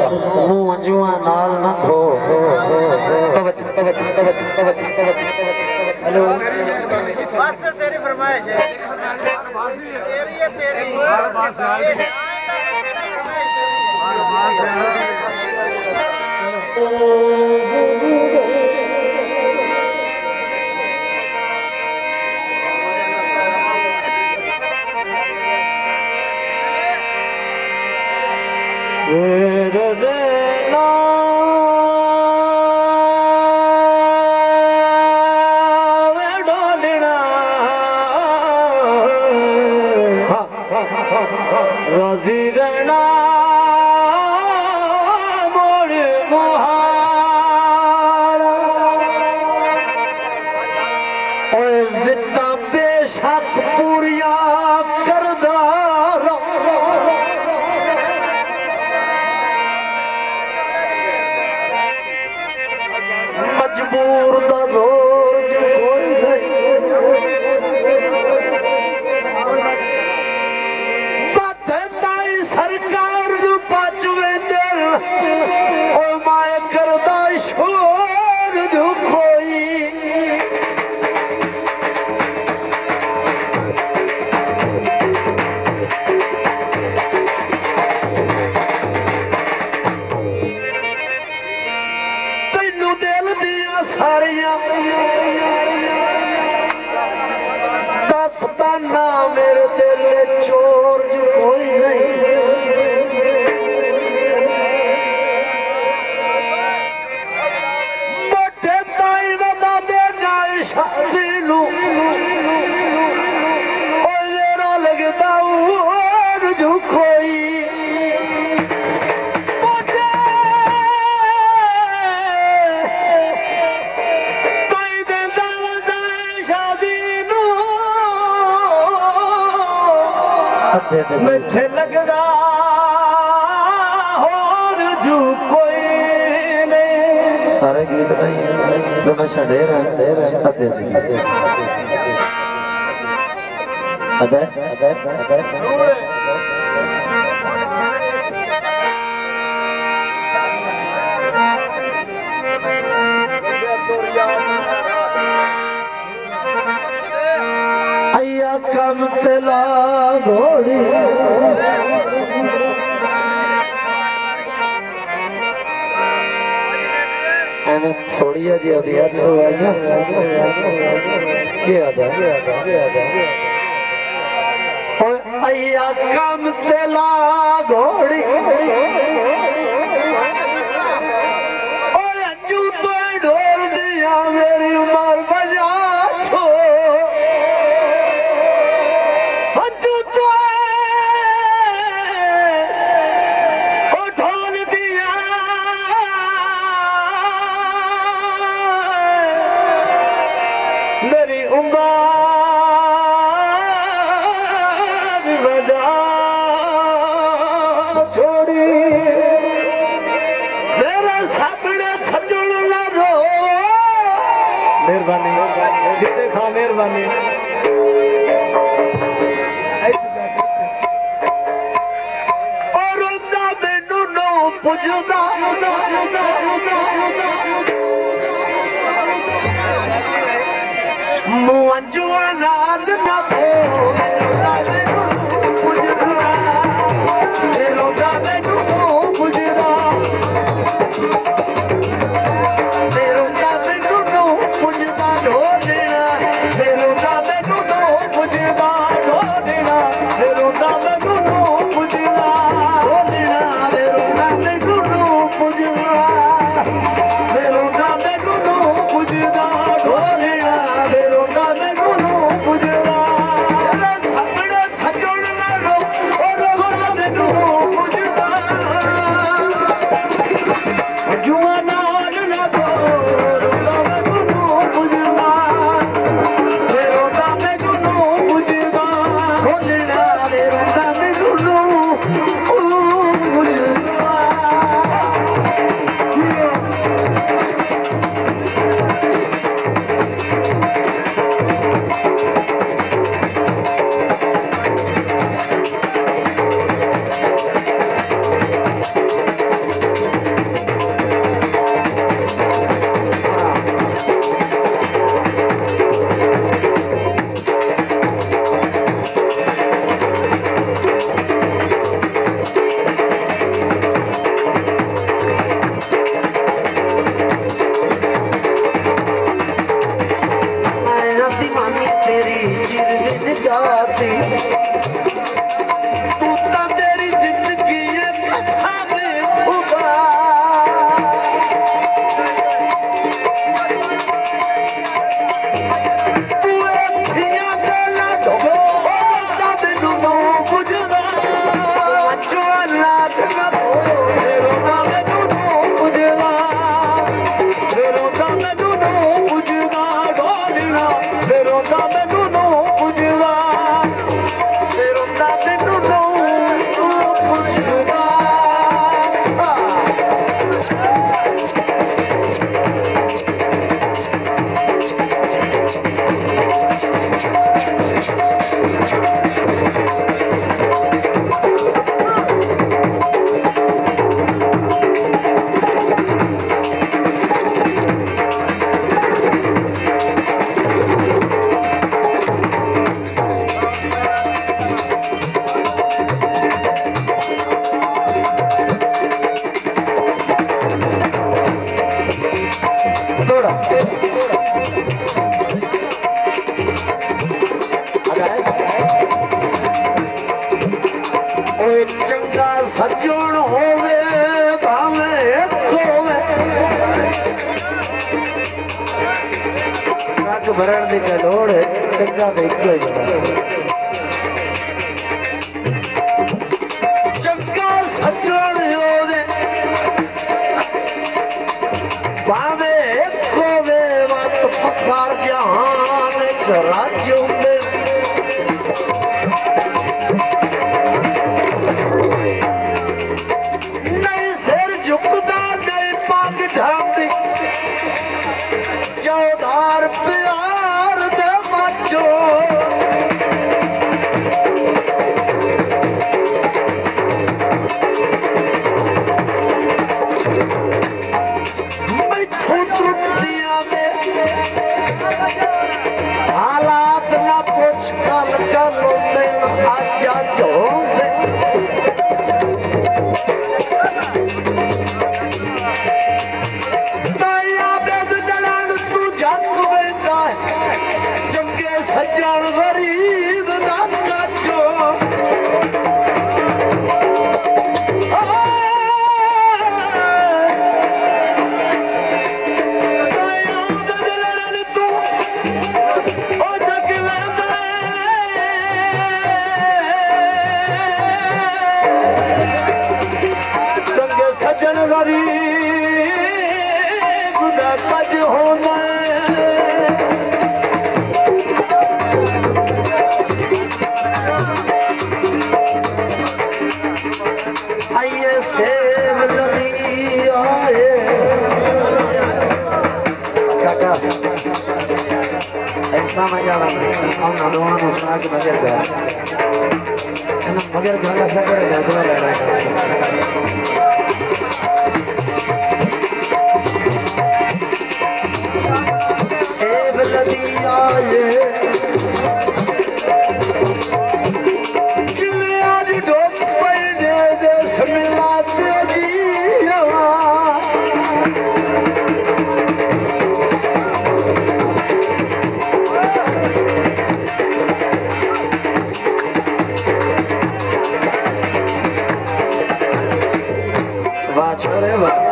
मुंह जुआ नाल न धो हेलो मास्टर तेरी फरमाइश है तेरी है तेरी राजी रहना मोड़ मुहारा और जितना बेशक पूरिया करदार मजबूर दा जोर जो कोई नहीं सरकार जो पांचवे दिल और माया करदा शोर जो कोई तैनू दिल दिया सारिया दस पाना मेरे दिल चोर जो कोई नहीं मिठे लगदा होर जू कोई नहीं सारे गीत नहीं जो मैं छड़े अदे अय्या कम तला घोड़ी थोड़ी जी अदिया अय्या कम तला घोड़ी अंजू तो ढोल दिया मेरी उमर बजा छो मेरी उम्र बजा छोड़ी मेरे सामने सजन ना रो मेहरबानी देखा मेहरबानी और मैनू नो पुजदा मुंजुआ नाल ना धो भरण की क्या लोड़ है चंगा तो एक ही चंगा सजण होवे भावे खोवे मत फखार जहान राज्यों में नहीं सिर झुकदा नहीं पग ढांदी चौधार प्यार दे बच्चो मैथों त्रुटदियां ने हालात ना पुछ कल कल दिन अज अज होंदे सज्जन गरीब दा काजो चंगे सज्जन गरीब दा काज होना ऐसा मजा हम दोनों को सुना के मगर घर से करे जादू लड़ा सेब लदी आए किले आज ढोक पड़ने दे समिलाते जी छोरे वाह